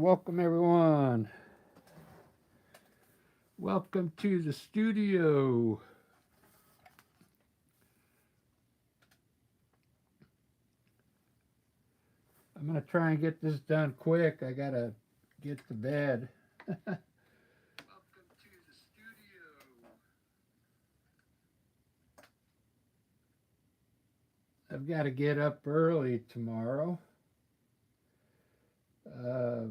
welcome everyone. Welcome to the studio. I'm going to try and get this done quick. I got to get to bed. I've got to get up early tomorrow. Uh,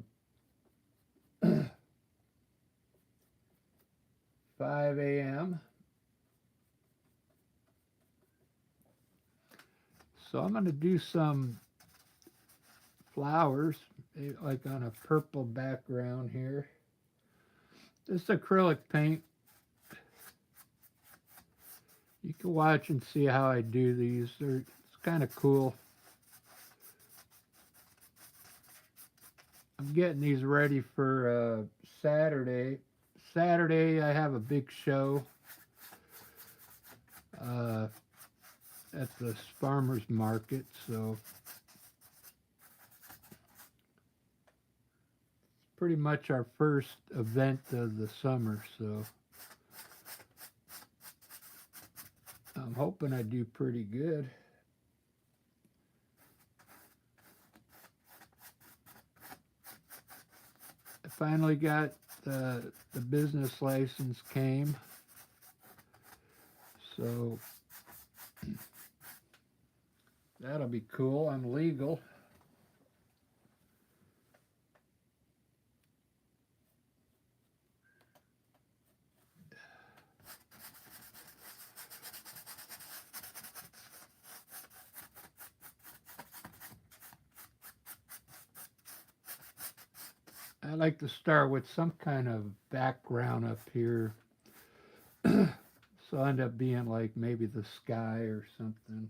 5 a.m. So I'm going to do some flowers, like on a purple background here. This acrylic paint. You can watch and see how I do these. It's kind of cool. I'm getting these ready for Saturday. Saturday, I have a big show uh, at the farmers market, so it's pretty much our first event of the summer. So I'm hoping I do pretty good. I finally got the business license came, so that'll be cool. I'm legal. I like to start with some kind of background up here. So I end up being like maybe the sky or something.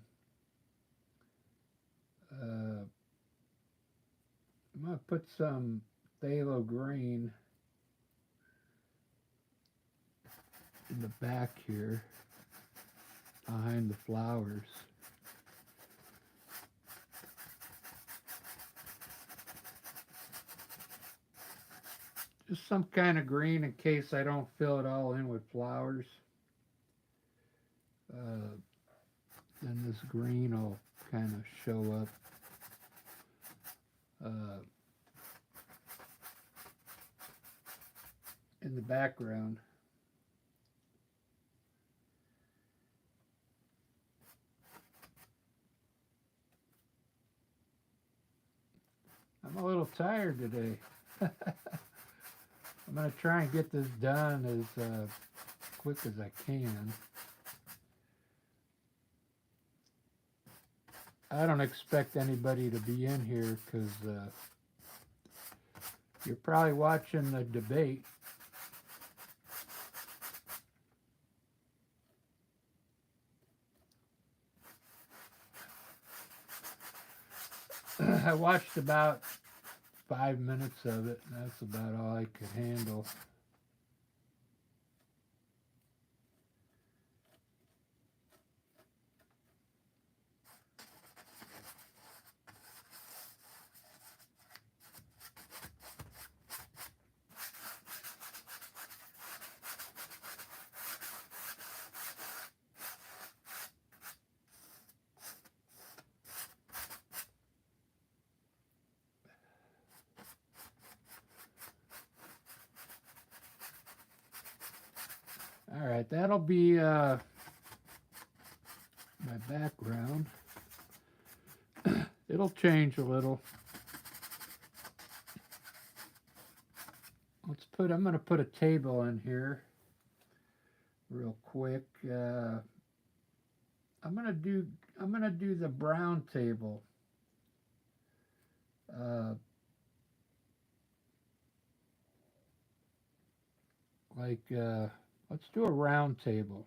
I'm gonna put some phthalo green in the back here behind the flowers. Just some kind of green in case I don't fill it all in with flowers. Uh, then this green will kind of show up. In the background. I'm a little tired today. I'm going to try and get this done as quick as I can. I don't expect anybody to be in here because you're probably watching the debate. I watched about 5 minutes of it, and that's about all I could handle. All right, that'll be my background. It'll change a little. I'm going to put a table in here real quick. I'm going to do the brown table. Uh, let's do a round table.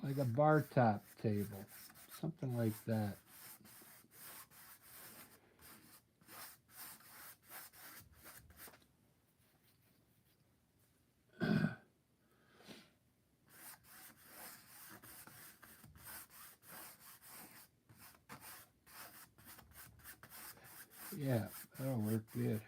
Like a bar top table, something like that. Yeah, that'll work good.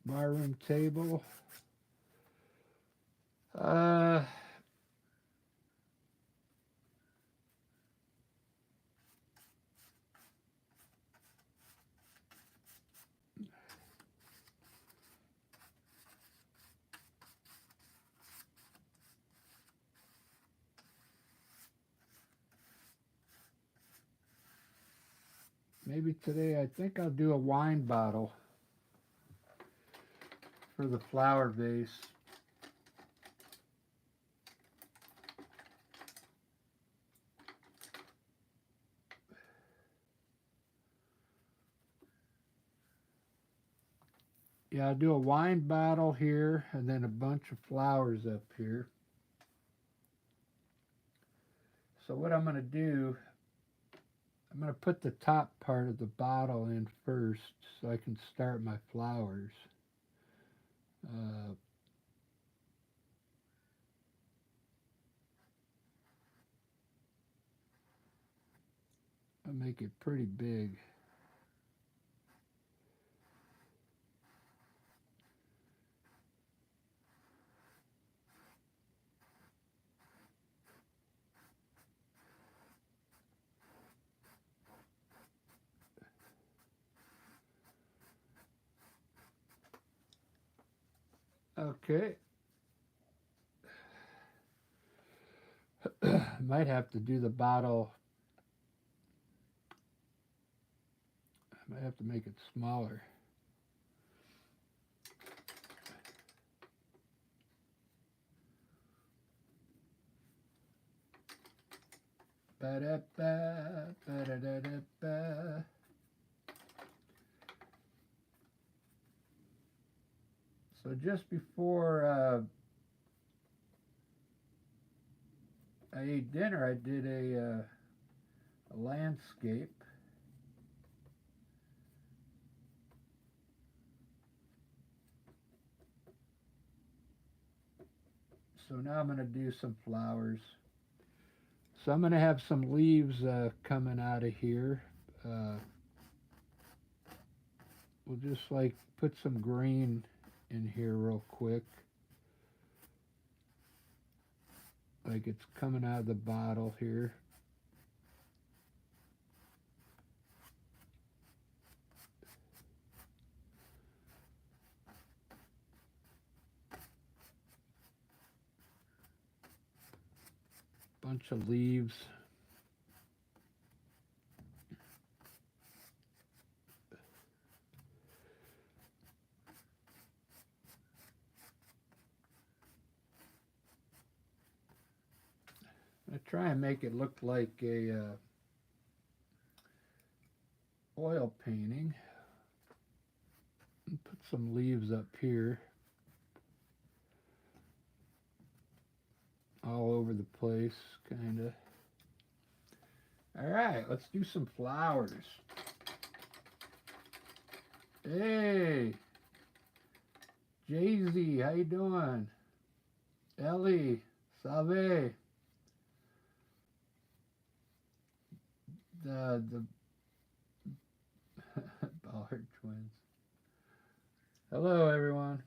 Barroom table. Uh, maybe today I think I'll do a wine bottle for the flower vase. Yeah, I'll do a wine bottle here and then a bunch of flowers up here. So what I'm going to do, I'm going to put the top part of the bottle in first so I can start my flowers. Uh, I'll make it pretty big. Okay. Might have to do the bottle. I might have to make it smaller. Ba-da-ba, ba-da-da-da-ba. So just before I ate dinner, I did a landscape. So now I'm going to do some flowers. So I'm going to have some leaves coming out of here. Uh, we'll just like put some green in here real quick. Like it's coming out of the bottle here. Bunch of leaves. I try and make it look like a oil painting. And put some leaves up here, all over the place, kind of. All right, let's do some flowers. Hey, Jay-Z, how you doing? Ellie, Salve. The Ballard twins. Hello, everyone.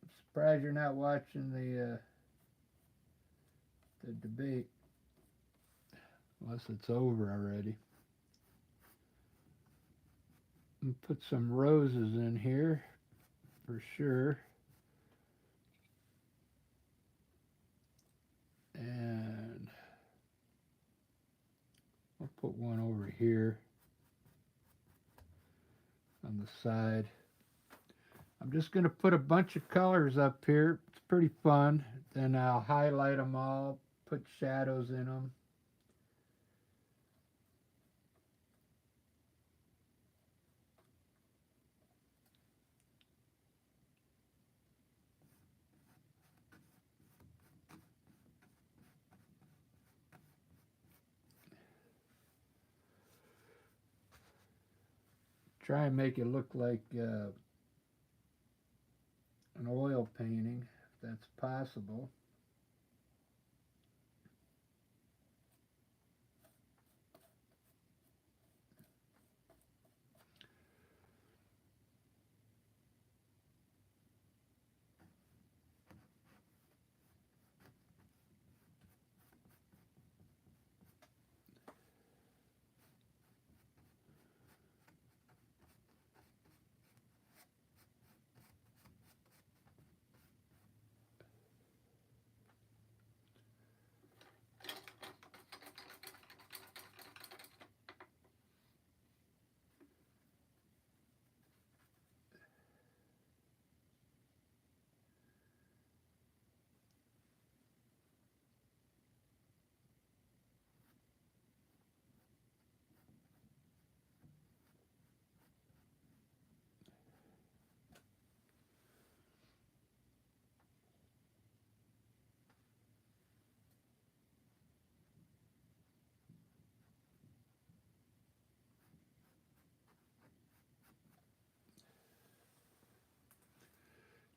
I'm surprised you're not watching the debate, unless it's over already. And put some roses in here for sure. And I'll put one over here on the side. I'm just going to put a bunch of colors up here. It's pretty fun. Then I'll highlight them all, put shadows in them. Try and make it look like an oil painting, if that's possible.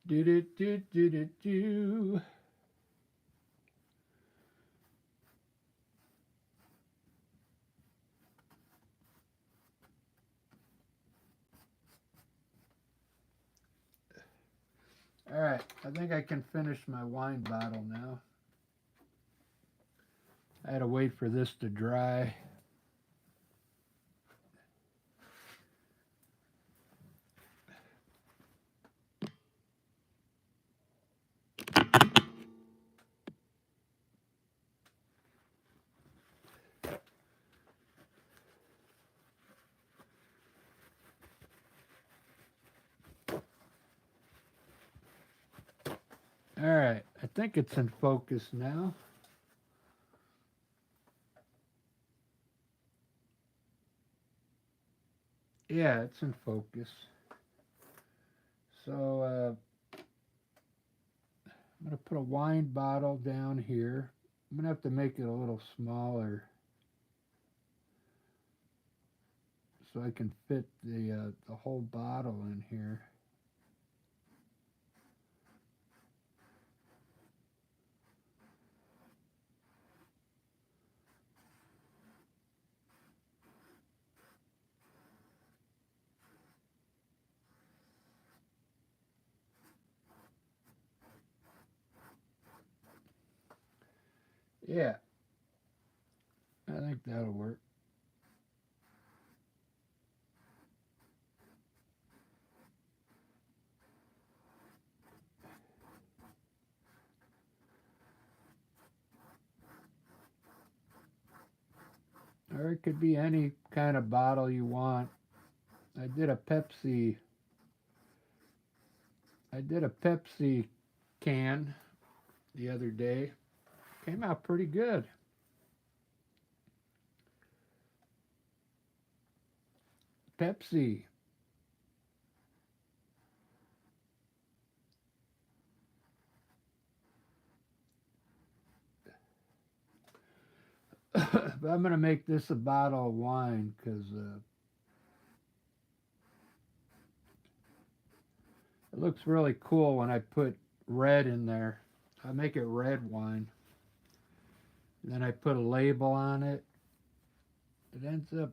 Do do do do do do. All right, I think I can finish my wine bottle now. I had to wait for this to dry. All right, I think it's in focus now. Yeah, it's in focus. So I'm going to put a wine bottle down here. I'm going to have to make it a little smaller so I can fit the whole bottle in here. Yeah, I think that'll work. Or it could be any kind of bottle you want. I did a Pepsi. I did a Pepsi can the other day. Came out pretty good. Pepsi. But I'm gonna make this a bottle of wine because it looks really cool when I put red in there. I make it red wine. And then I put a label on it. It ends up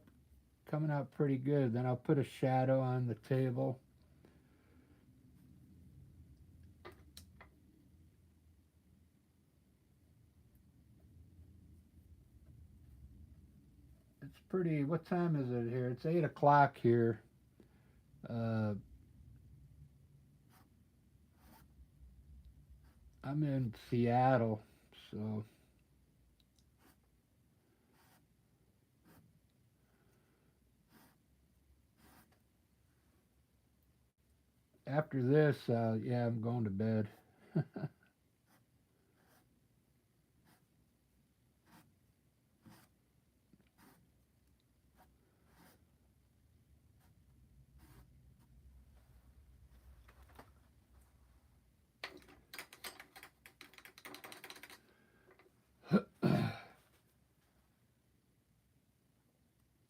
coming out pretty good. Then I'll put a shadow on the table. It's pretty. What time is it here? It's 8 o'clock here. Uh, I'm in Seattle, so after this, yeah, I'm going to bed.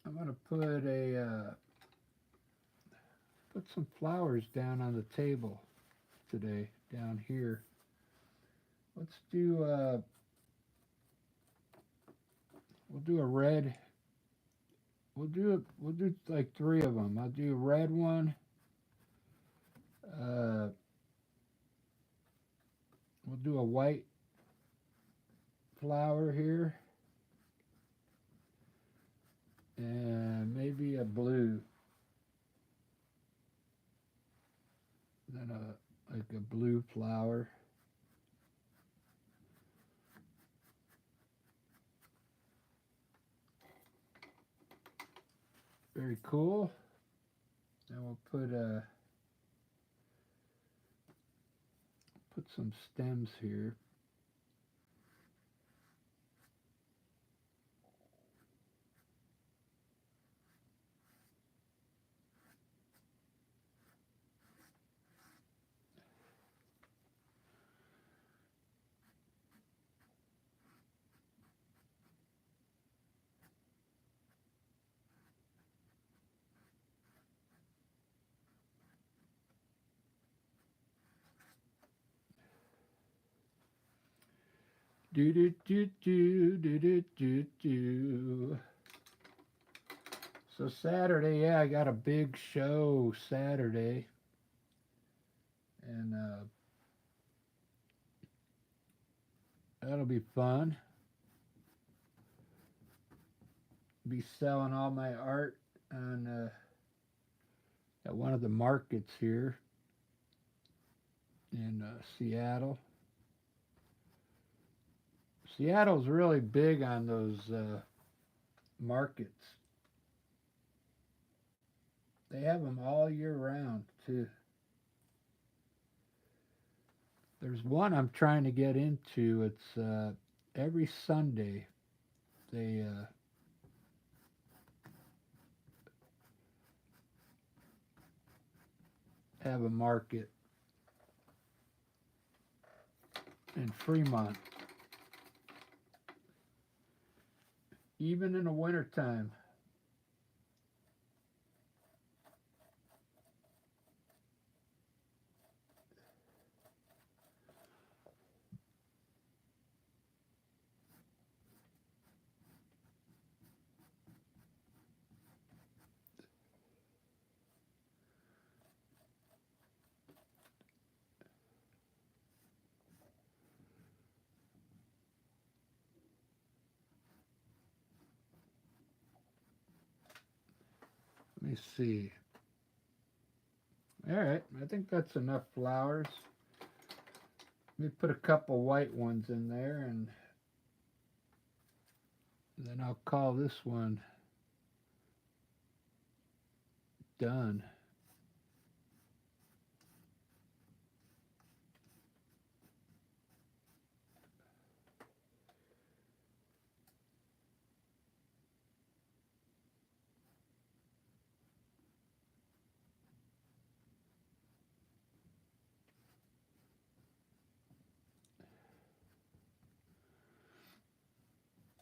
I'm gonna put a some flowers down on the table today, down here. Let's do, we'll do a red, we'll do like three of them. I'll do a red one, uh, we'll do a white flower here, and maybe a blue, then like a blue flower. Very cool. Then we'll put some stems here. Do do do do do do do do. So Saturday, yeah, I got a big show Saturday, and that'll be fun. Be selling all my art on at one of the markets here in Seattle. Seattle's really big on those markets. They have them all year round too. There's one I'm trying to get into. It's every Sunday. They have a market in Fremont, even in the wintertime. Let me see. All right, I think that's enough flowers. Let me put a couple white ones in there, and then I'll call this one done.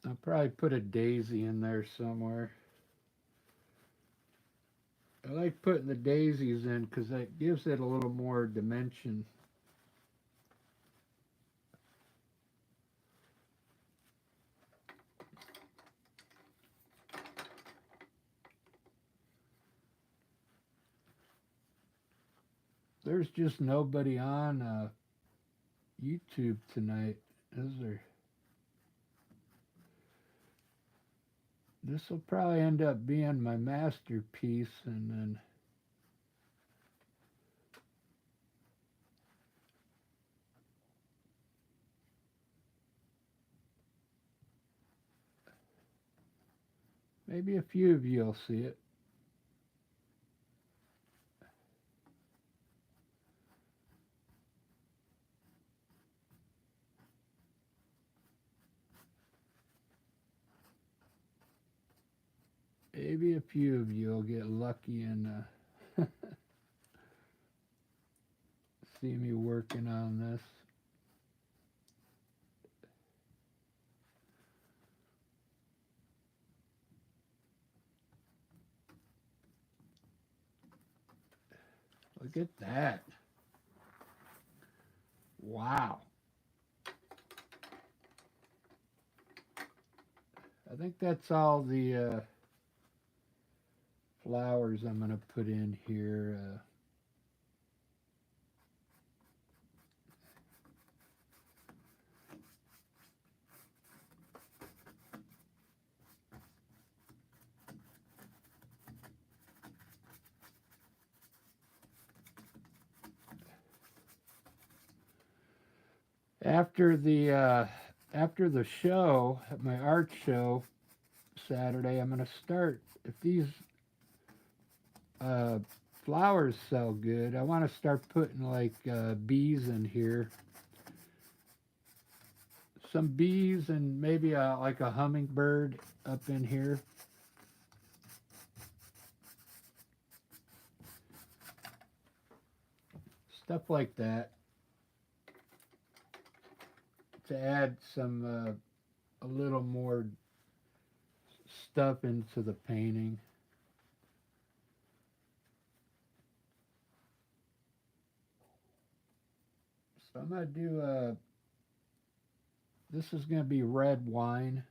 I'll probably put a daisy in there somewhere. I like putting the daisies in because that gives it a little more dimension. There's just nobody on YouTube tonight, is there? This will probably end up being my masterpiece, and then maybe a few of you will see it. Maybe a few of you will get lucky and see me working on this. at that. Wow. I think that's all the flowers I'm going to put in here. After the show, my art show Saturday, I'm going to start. If these uh, flowers sell good, I want to start putting like bees in here. Some bees and maybe like a hummingbird up in here. Stuff like that to add some a little more stuff into the painting. So I'm gonna do this is gonna be red wine.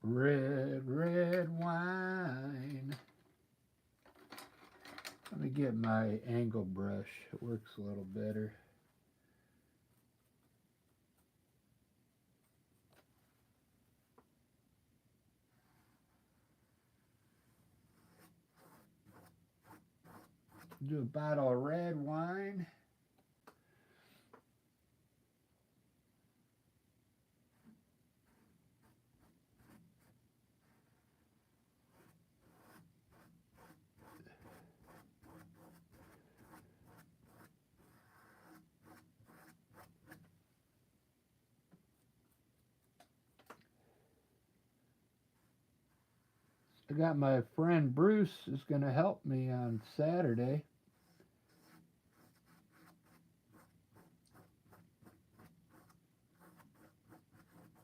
Red wine. Let me get my angle brush. It works a little better. Do a bottle of red wine. I got my friend Bruce is going to help me on Saturday.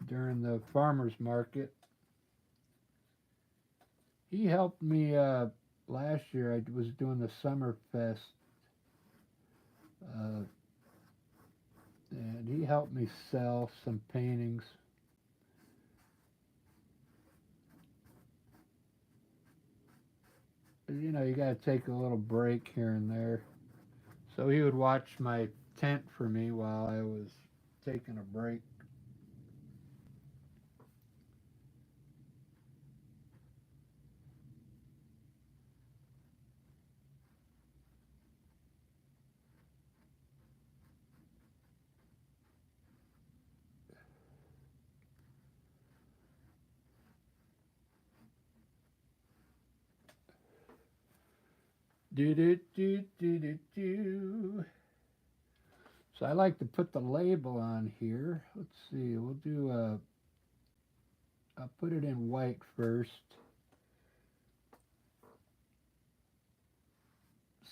During the farmers market. He helped me last year. I was doing the summer fest, uh, and he helped me sell some paintings. You know, you got to take a little break here and there. So he would watch my tent for me while I was taking a break. Do do do do do do. So I like to put the label on here. Let's see. We'll do a. I'll put it in white first.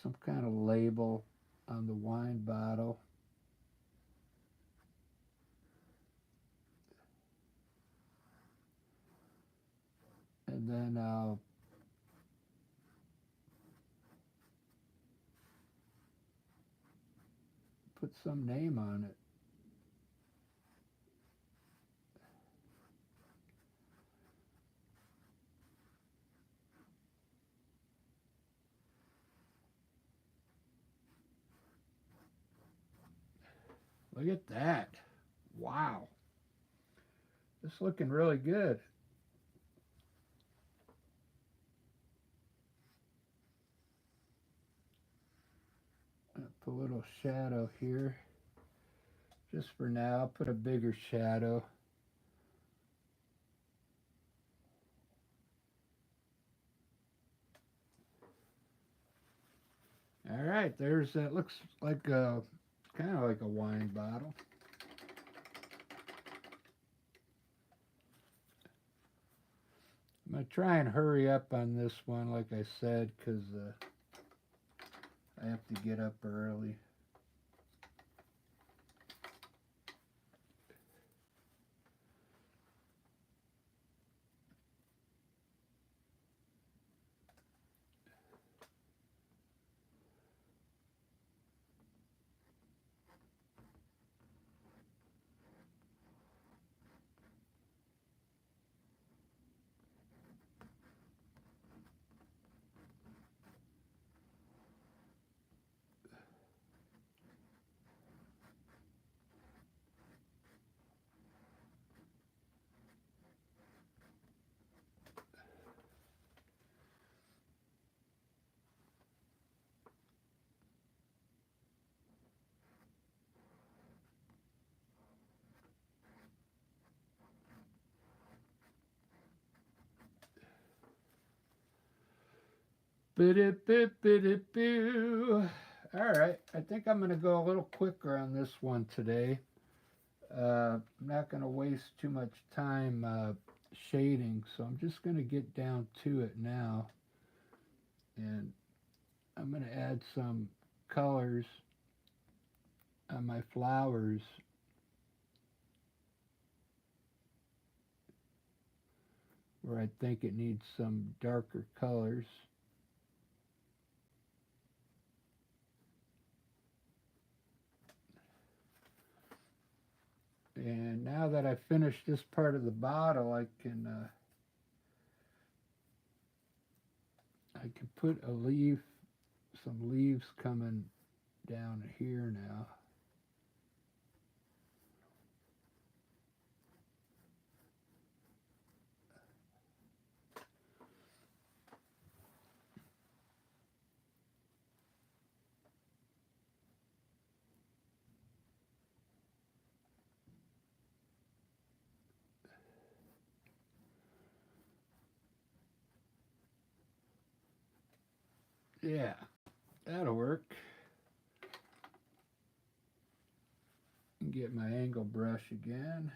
Some kind of label on the wine bottle. And then I'll put some name on it. Look at that. Wow. This is looking really good. I'll put a little shadow here. Just for now, I'll put a bigger shadow. All right, there's that. Looks like a kind of like a wine bottle. I'm gonna try and hurry up on this one, like I said, because I have to get up early. Boo. All right, I think I'm going to go a little quicker on this one today. I'm not going to waste too much time shading, so I'm just going to get down to it now. And I'm going to add some colors on my flowers where I think it needs some darker colors. And now that I've finished this part of the bottle, I can put a leaf, some leaves coming down here now. Yeah, that'll work. Get my angle brush again.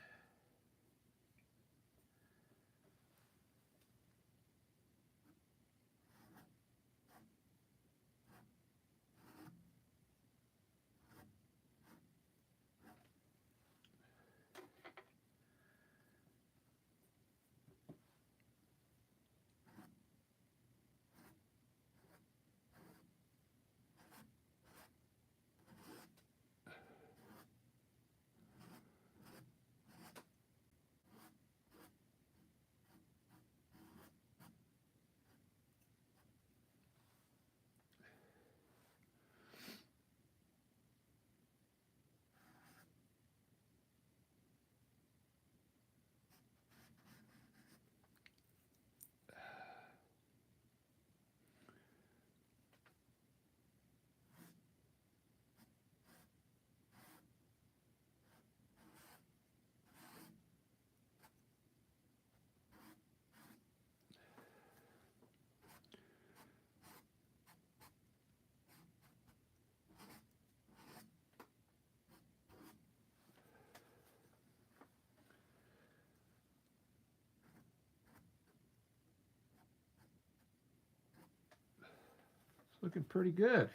It's looking pretty good.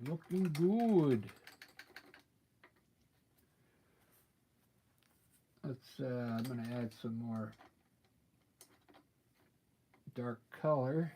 Looking good. I'm going to add some more dark color.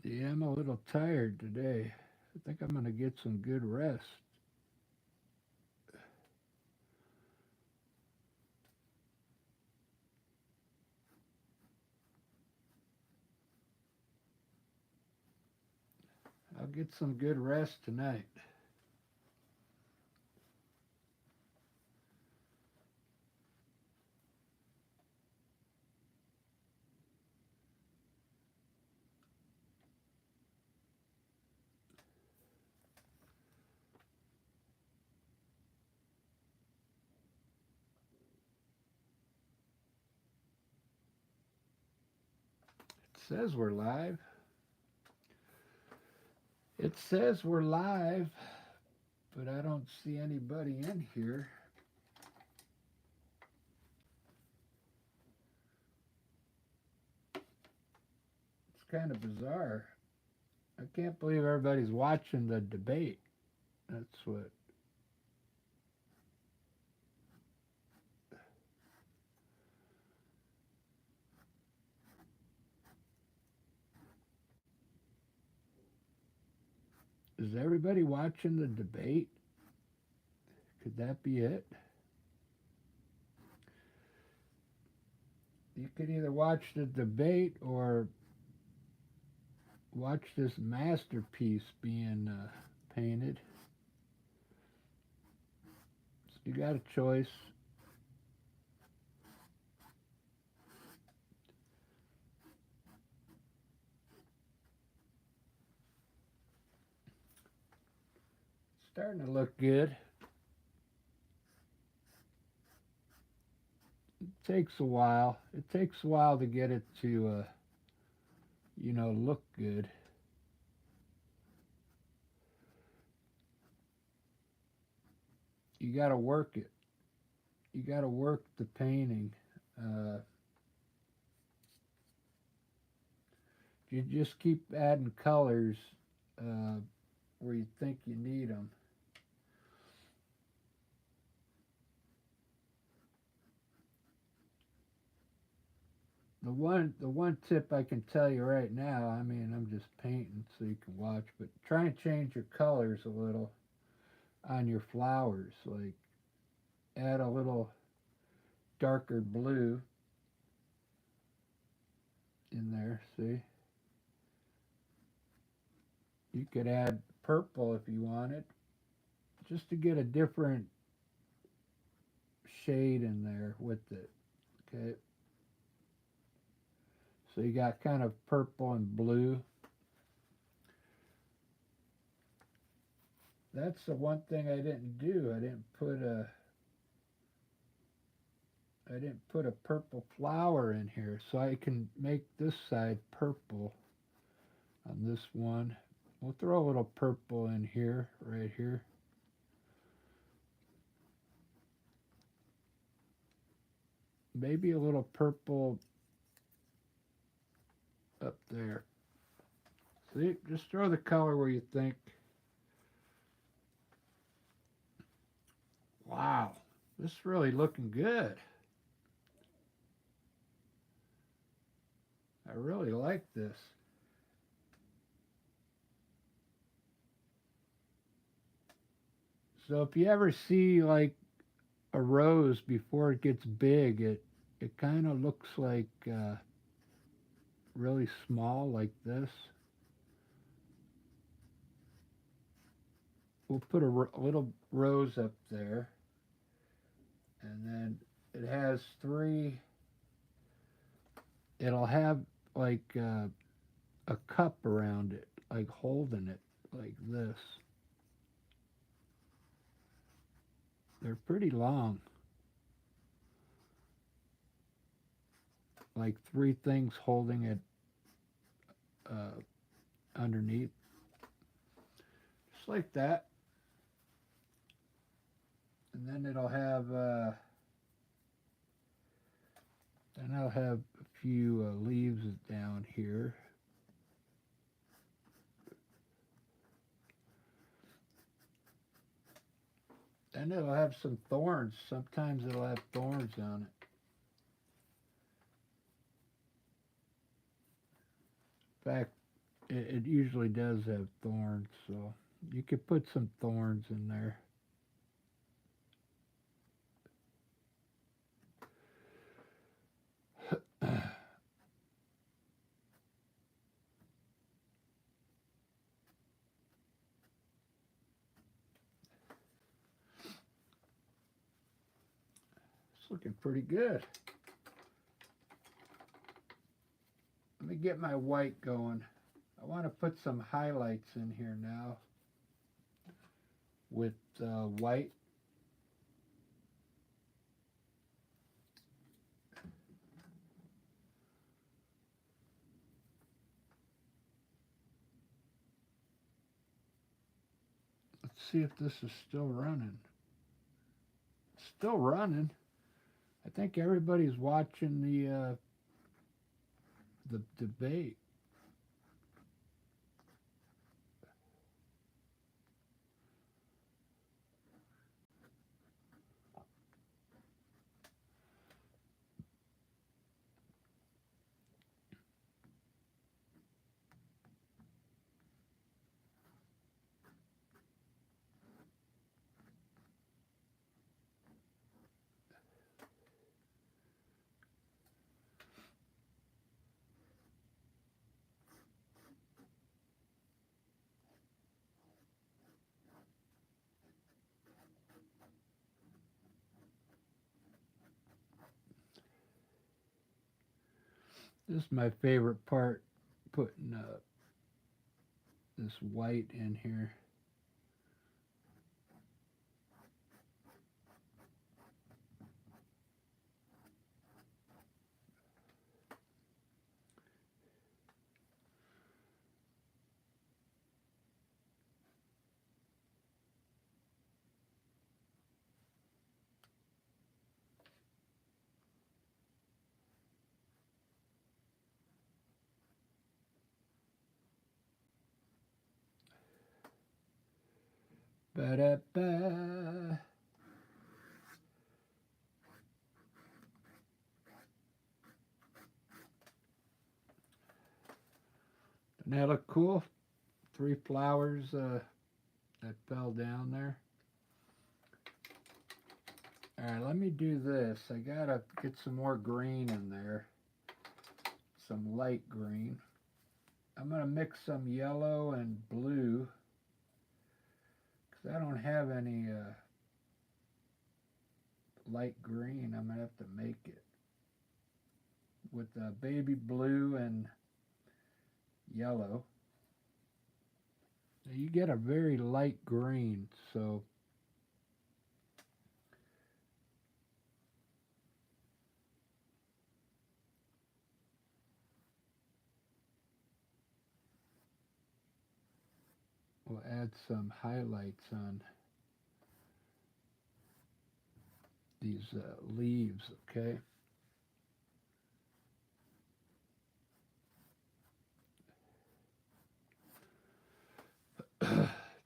Yeah, I'm a little tired today. I think I'm going to get some good rest. I'll get some good rest tonight. It says we're live. It says we're live, but I don't see anybody in here. It's kind of bizarre. I can't believe everybody's watching the debate. That's what. Is everybody watching the debate? Could that be it? You could either watch the debate or watch this masterpiece being painted. So you got a choice. It's starting to look good. It takes a while. It takes a while to get it to, look good. You got to work it. You got to work the painting. Uh, you just keep adding colors where you think you need them. The one tip I can tell you right now, I mean, I'm just painting so you can watch, but try and change your colors a little on your flowers. Like add a little darker blue in there, see? You could add purple if you wanted, just to get a different shade in there with it. Okay. So you got kind of purple and blue. That's the one thing I didn't do. I didn't put a purple flower in here, so I can make this side purple on this one. We'll throw a little purple in here, right here. Maybe a little purple up there. See, just throw the color where you think. Wow, this is really looking good. I really like this. So if you ever see like a rose before it gets big, it kind of looks like really small, like this. We'll put a little rose up there, and then it has three. It'll have like a cup around it, like holding it, like this. They're pretty long, like three things holding it uh, underneath, just like that. And then I'll have a few leaves down here. And it'll have some thorns. Sometimes it'll have thorns on it. In fact, it usually does have thorns, so you could put some thorns in there. It's looking pretty good. Let me get my white going. I want to put some highlights in here now with white. Let's see if this is still running. Still running. I think everybody's watching the debate. This is my favorite part, putting this white in here. Ba-da-ba. Doesn't that look cool? 3 flowers that fell down there. Alright, let me do this. I gotta get some more green in there. Some light green. I'm gonna mix some yellow and blue, because I don't have any light green. I'm gonna have to make it with baby blue and yellow. Now you get a very light green, so we'll add some highlights on these leaves, okay?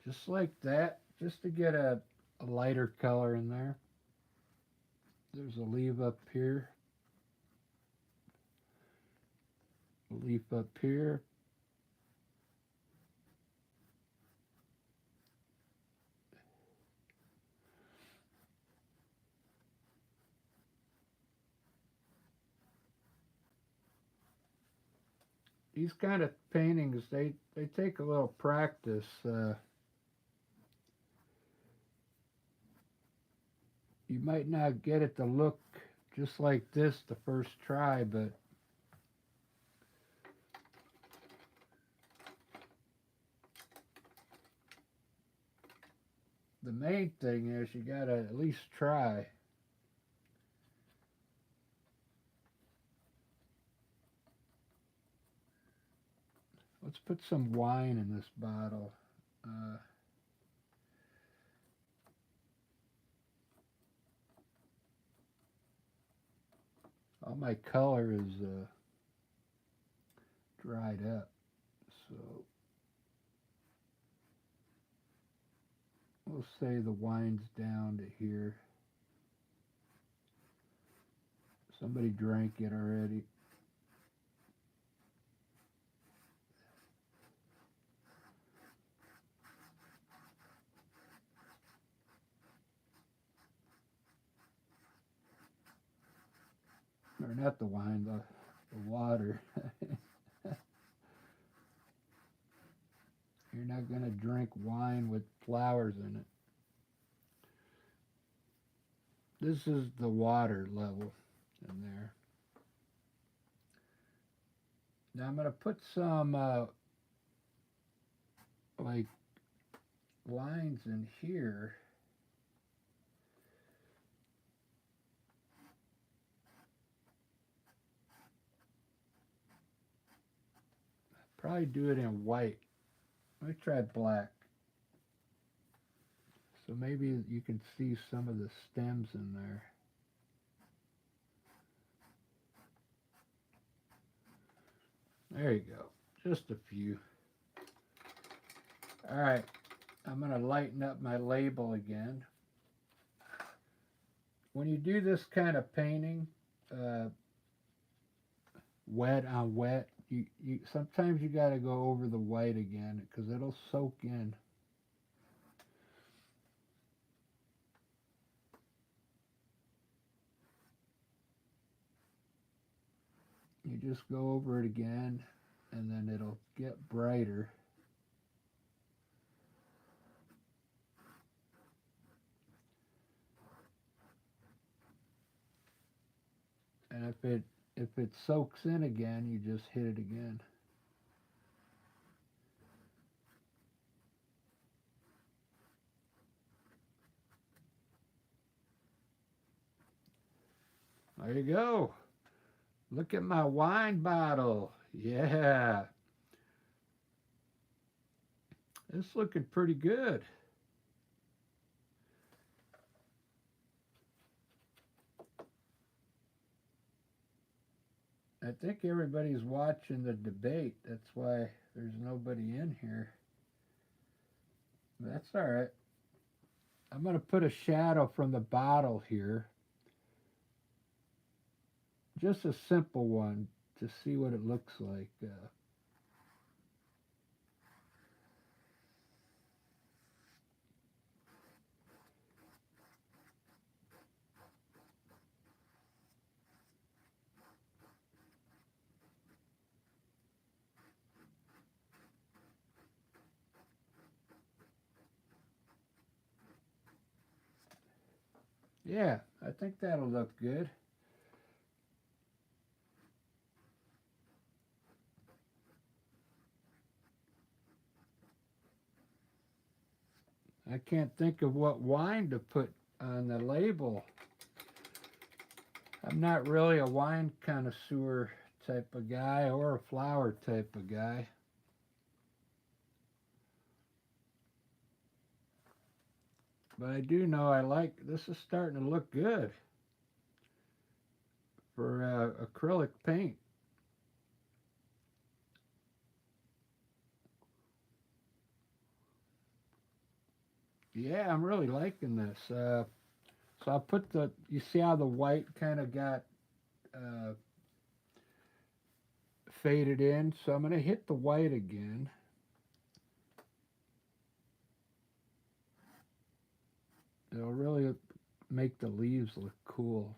Just like that, just to get a lighter color in there. There's a leaf up here, a leaf up here. These kind of paintings, they take a little practice. You might not get it to look just like this the first try, but the main thing is you gotta at least try. Let's put some wine in this bottle. All my color is dried up, so we'll say the wine's down to here. Somebody drank it already. Or not the wine, the water. You're not going to drink wine with flowers in it. This is the water level in there. Now I'm going to put some like lines in here. Probably do it in white. Let me try black. So maybe you can see some of the stems in there. There you go. Just a few. All right. I'm going to lighten up my label again. When you do this kind of painting, wet on wet, you sometimes you got to go over the white again because it'll soak in. You just go over it again and then it'll get brighter. And if it soaks in again, you just hit it again. There you go. Look at my wine bottle. Yeah. It's looking pretty good. I think everybody's watching the debate. That's why there's nobody in here. That's all right. I'm going to put a shadow from the bottle here. Just a simple one to see what it looks like. Yeah, I think that'll look good. I can't think of what wine to put on the label. I'm not really a wine connoisseur type of guy or a flower type of guy. But I do know I like, this is starting to look good for acrylic paint. Yeah, I'm really liking this. So I'll put you see how the white kind of got uh, faded in? So I'm going to hit the white again. It'll really make the leaves look cool.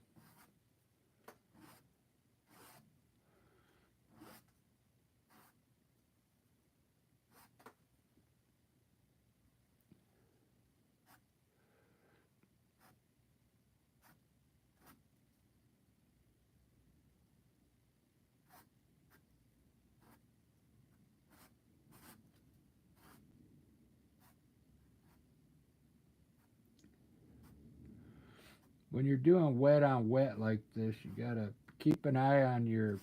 When you're doing wet on wet like this, you got to keep an eye on your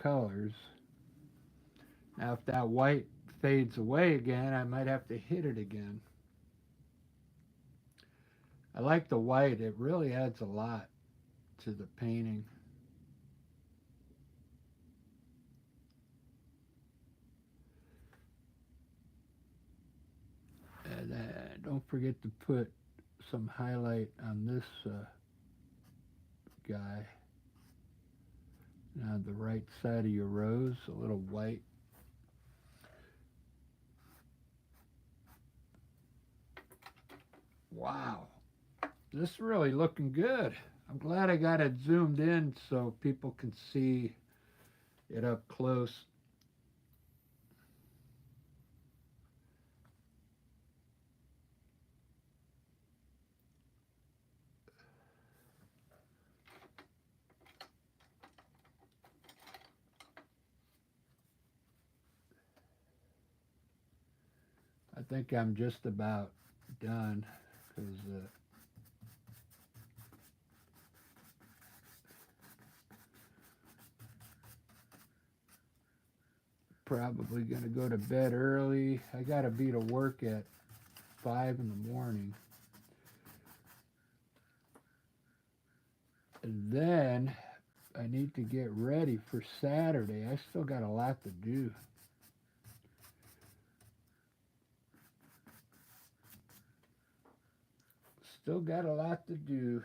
colors. Now, if that white fades away again, I might have to hit it again. I like the white. It really adds a lot to the painting. And don't forget to put some highlight on this guy. On the right side of your rose, a little white. Wow, this is really looking good. I'm glad I got it zoomed in so people can see it up close. think I'm just about done because probably going to go to bed early. I got to be to work at 5 in the morning. And then I need to get ready for Saturday. I still got a lot to do. Still got a lot to do.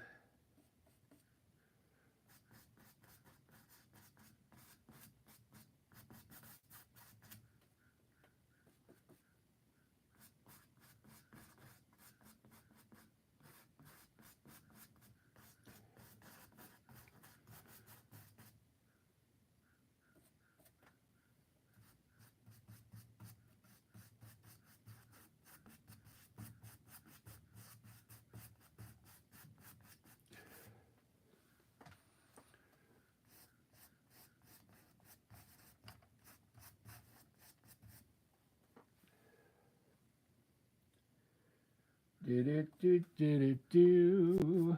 Do do do do do do.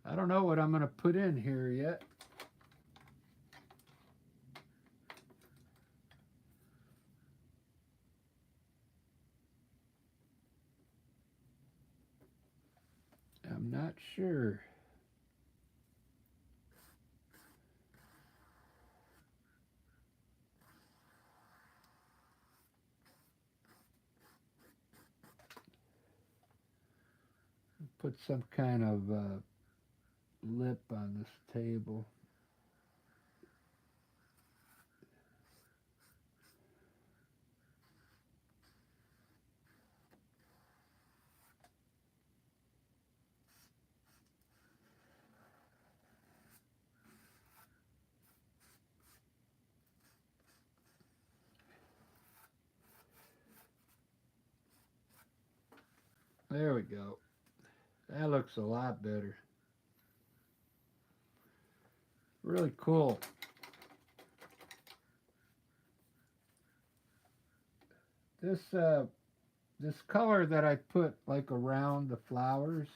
I don't know what I'm going to put in here yet. I'm not sure. Put some kind of lip on this table. There we go. That looks a lot better. Really cool. This color that I put like around the flowers,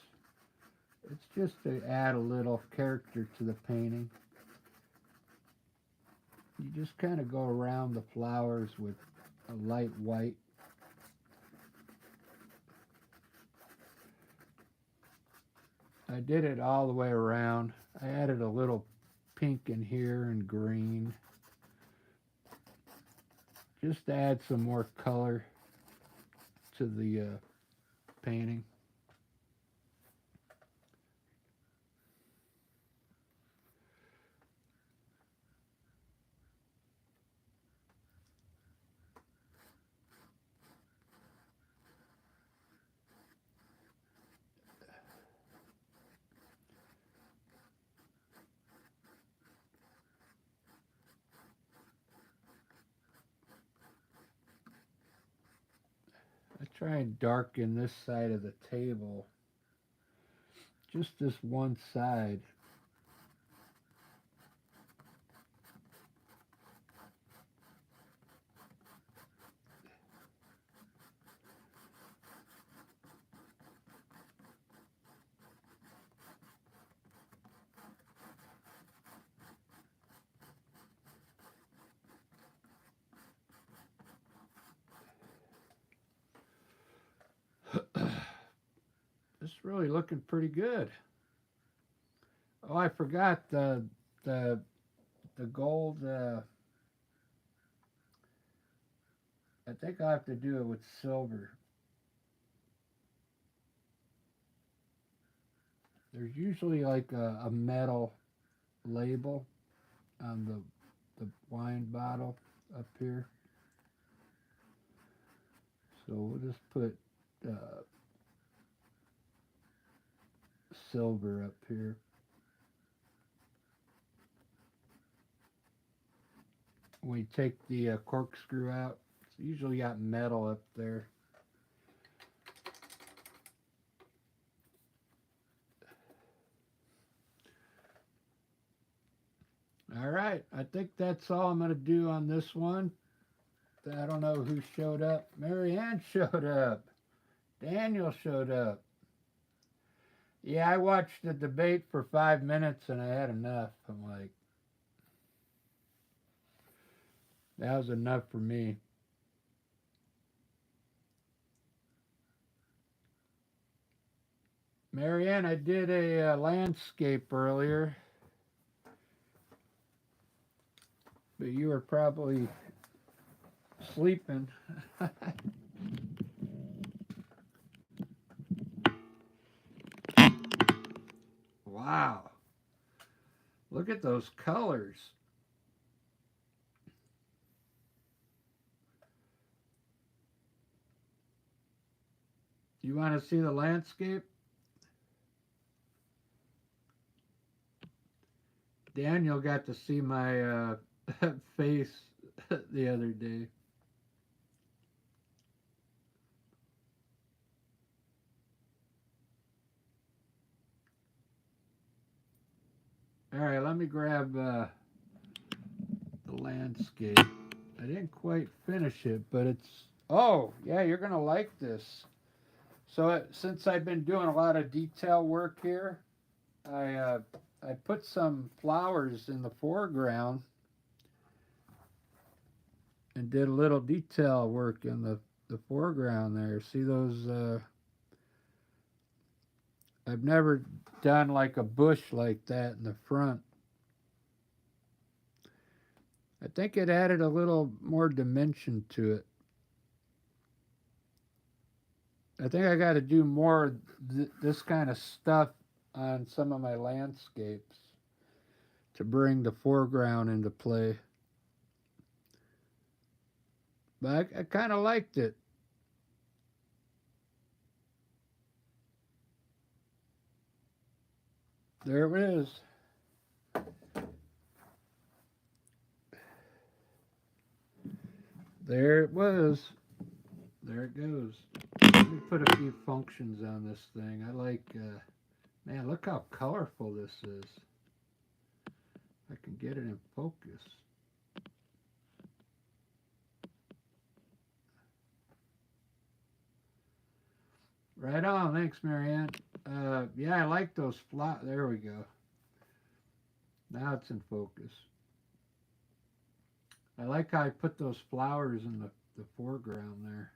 it's just to add a little character to the painting. You just kind of go around the flowers with a light white. I did it all the way around. I added a little pink in here and green, just to add some more color to the painting. I try and darken this side of the table, just this one side. It's really looking pretty good. Oh, I forgot the the gold. I think I have to do it with silver. There's usually like a metal label on the wine bottle up here. So we'll just put silver up here. We take the corkscrew out. It's usually got metal up there. All right, I think that's all I'm going to do on this one. I don't know who showed up. Marianne showed up. Daniel showed up. Yeah, I watched the debate for 5 minutes and I had enough. I'm like, that was enough for me. Marianne, I did a landscape earlier, but you were probably sleeping. Wow. Look at those colors. You want to see the landscape? Daniel got to see my face the other day. All right, let me grab the landscape. I didn't quite finish it, but it's... Oh, yeah, you're going to like this. So since I've been doing a lot of detail work here, I put some flowers in the foreground and did a little detail work in the foreground there. See those... I've never done like a bush like that in the front. I think it added a little more dimension to it. I think I got to do more this kind of stuff on some of my landscapes to bring the foreground into play. But I kind of liked it. There it is. There it was. There it goes. Let me put a few functions on this thing. I like, man, look how colorful this is. I can get it in focus. Right on. Thanks, Marianne. Yeah, I like those flowers. There we go. Now it's in focus. I like how I put those flowers in the foreground there.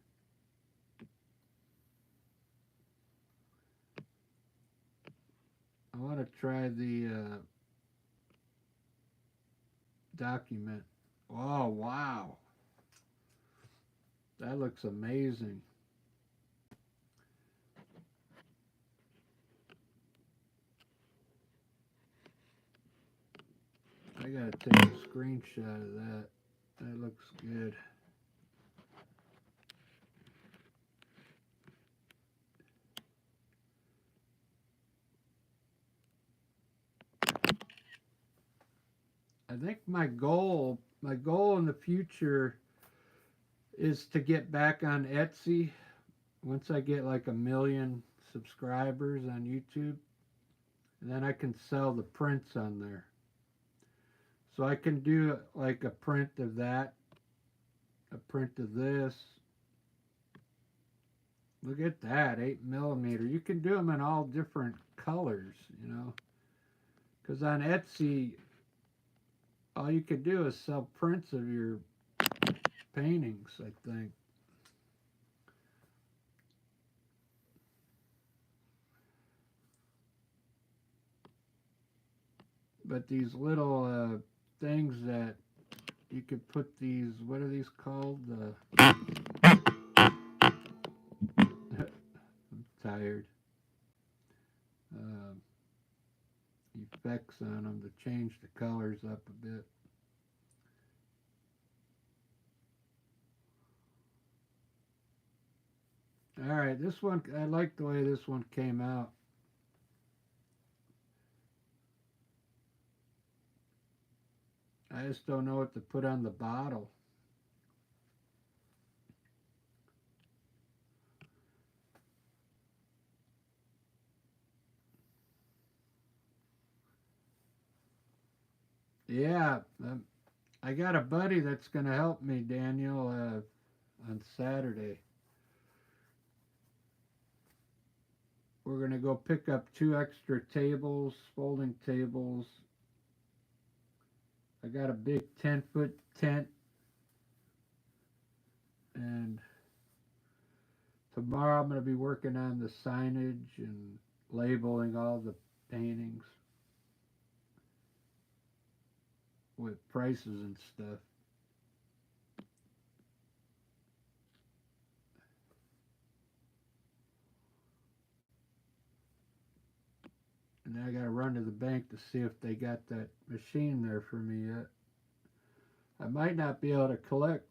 I want to try the document. Oh, wow. That looks amazing. I gotta take a screenshot of that. That looks good. I think my goal in the future is to get back on Etsy once I get like 1 million subscribers on YouTube. And then I can sell the prints on there. So I can do like a print of that, a print of this. Look at that, 8mm. You can do them in all different colors, you know. Because on Etsy, all you can do is sell prints of your paintings, I think. But these little things that you could put these, what are these called? I'm tired. Um, Effects on them to change the colors up a bit. All right, this one, I like the way this one came out. I just don't know what to put on the bottle. Yeah, I got a buddy that's going to help me, Daniel, on Saturday. We're going to go pick up 2 extra tables, folding tables. I got a big 10-foot tent, and tomorrow I'm going to be working on the signage and labeling all the paintings with prices and stuff. And I got to run to the bank to see if they got that machine there for me yet. I might not be able to collect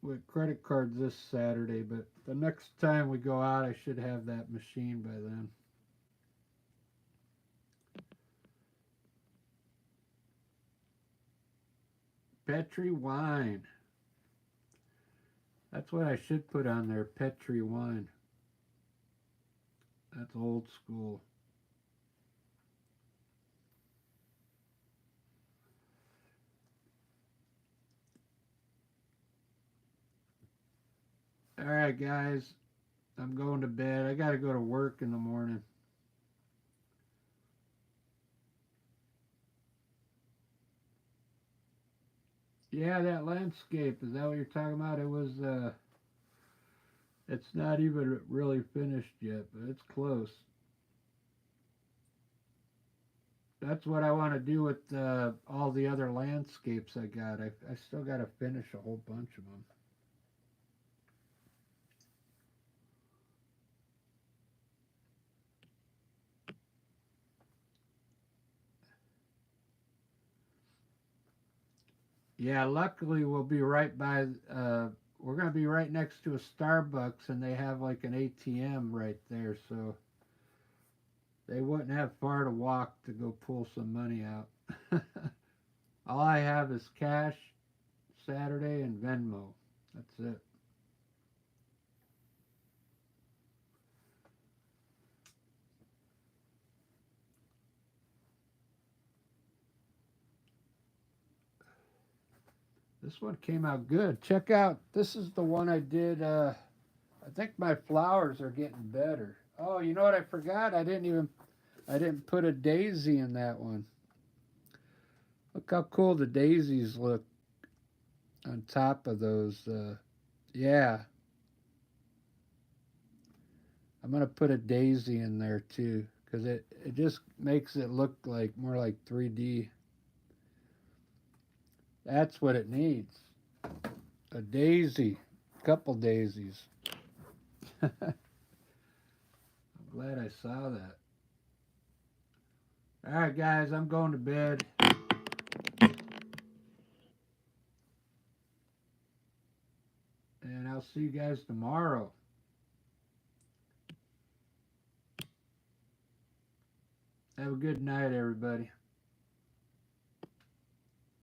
with credit cards this Saturday, but the next time we go out, I should have that machine by then. Petri wine. That's what I should put on there, Petri wine. That's old school. All right, guys, I'm going to bed. I got to go to work in the morning. Yeah, that landscape, is that what you're talking about? It's not even really finished yet, but it's close. That's what I want to do with all the other landscapes I got. I still got to finish a whole bunch of them. Yeah, luckily we'll be right by. We're gonna be right next to a Starbucks, and they have like an ATM right there, so they wouldn't have far to walk to go pull some money out. All I have is cash, Saturday, and Venmo. That's it. This one came out good. Check out. This is the one I did. I think my flowers are getting better. Oh, you know what I forgot? I didn't put a daisy in that one. Look how cool the daisies look on top of those. Yeah, I'm gonna put a daisy in there too, because it just makes it look like more like 3D. That's what it needs. A daisy, couple daisies. I'm glad I saw that. All right, guys, I'm going to bed, and I'll see you guys tomorrow. Have a good night, everybody.